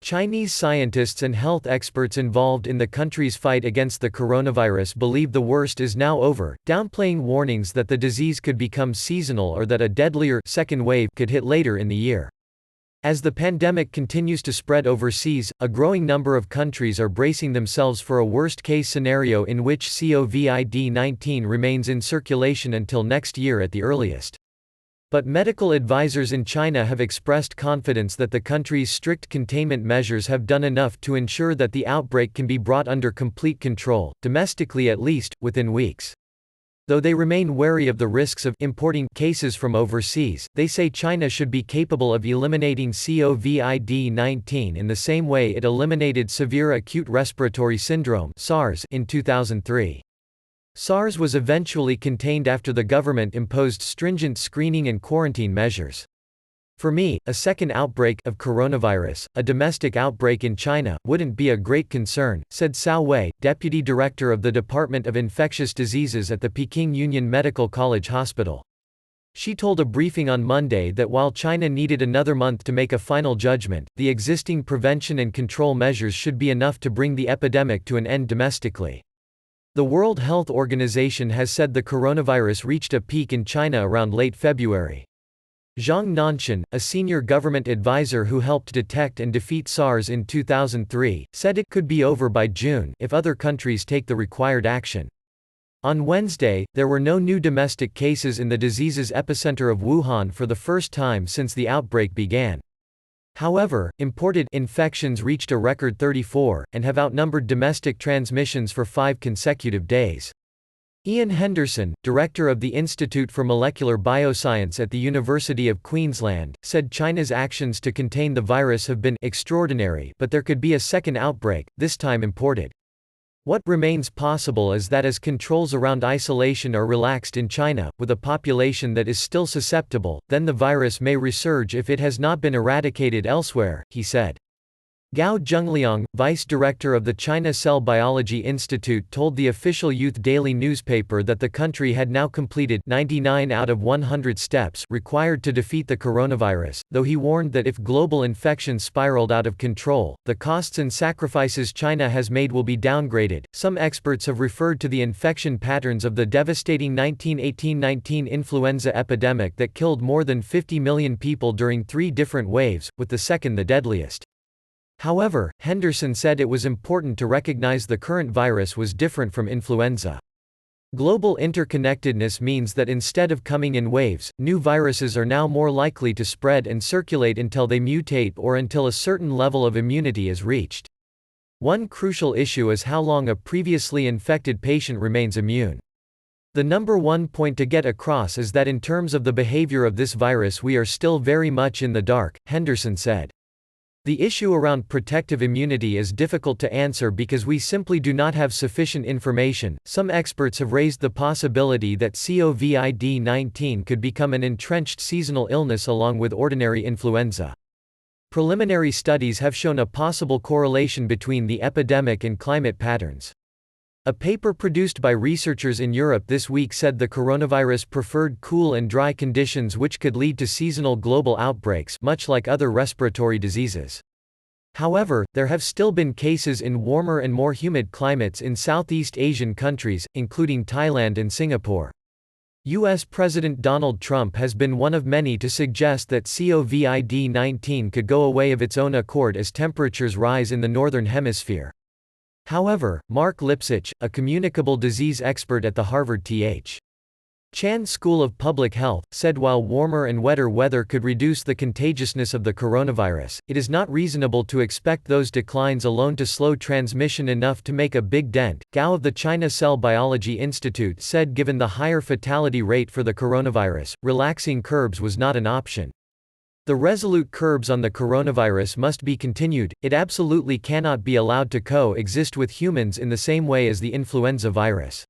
Chinese scientists and health experts involved in the country's fight against the coronavirus believe the worst is now over, downplaying warnings that the disease could become seasonal or that a deadlier second wave could hit later in the year. As the pandemic continues to spread overseas, a growing number of countries are bracing themselves for a worst-case scenario in which COVID-19 remains in circulation until next year at the earliest. But medical advisors in China have expressed confidence that the country's strict containment measures have done enough to ensure that the outbreak can be brought under complete control, domestically at least, within weeks. Though they remain wary of the risks of importing cases from overseas, they say China should be capable of eliminating COVID-19 in the same way it eliminated severe acute respiratory syndrome (SARS) in 2003. SARS was eventually contained after the government imposed stringent screening and quarantine measures. For me, a second outbreak of coronavirus, a domestic outbreak in China, wouldn't be a great concern, said Cao Wei, deputy director of the Department of Infectious Diseases at the Peking Union Medical College Hospital. She told a briefing on Monday that while China needed another month to make a final judgment, the existing prevention and control measures should be enough to bring the epidemic to an end domestically. The World Health Organization has said the coronavirus reached a peak in China around late February. Zhang Nanshan, a senior government advisor who helped detect and defeat SARS in 2003, said it could be over by June if other countries take the required action. On Wednesday, there were no new domestic cases in the disease's epicenter of Wuhan for the first time since the outbreak began. However, imported infections reached a record 34, and have outnumbered domestic transmissions for 5 consecutive days. Ian Henderson, director of the Institute for Molecular Bioscience at the University of Queensland, said China's actions to contain the virus have been extraordinary, but there could be a second outbreak, this time imported. What remains possible is that as controls around isolation are relaxed in China, with a population that is still susceptible, then the virus may resurge if it has not been eradicated elsewhere, he said. Gao Zhengliang, vice director of the China Cell Biology Institute, told the official Youth Daily newspaper that the country had now completed 99 out of 100 steps required to defeat the coronavirus, though he warned that if global infection spiraled out of control, the costs and sacrifices China has made will be downgraded. Some experts have referred to the infection patterns of the devastating 1918-19 influenza epidemic that killed more than 50 million people during 3 different waves, with the second the deadliest. However, Henderson said it was important to recognize the current virus was different from influenza. Global interconnectedness means that instead of coming in waves, new viruses are now more likely to spread and circulate until they mutate or until a certain level of immunity is reached. One crucial issue is how long a previously infected patient remains immune. The number one point to get across is that in terms of the behavior of this virus we are still very much in the dark, Henderson said. The issue around protective immunity is difficult to answer because we simply do not have sufficient information. Some experts have raised the possibility that COVID-19 could become an entrenched seasonal illness along with ordinary influenza. Preliminary studies have shown a possible correlation between the epidemic and climate patterns. A paper produced by researchers in Europe this week said the coronavirus preferred cool and dry conditions, which could lead to seasonal global outbreaks, much like other respiratory diseases. However, there have still been cases in warmer and more humid climates in Southeast Asian countries, including Thailand and Singapore. U.S. President Donald Trump has been one of many to suggest that COVID-19 could go away of its own accord as temperatures rise in the Northern Hemisphere. However, Mark Lipsitch, a communicable disease expert at the Harvard T.H. Chan School of Public Health, said while warmer and wetter weather could reduce the contagiousness of the coronavirus, it is not reasonable to expect those declines alone to slow transmission enough to make a big dent. Gao of the China Cell Biology Institute said given the higher fatality rate for the coronavirus, relaxing curbs was not an option. The resolute curbs on the coronavirus must be continued. It absolutely cannot be allowed to coexist with humans in the same way as the influenza virus.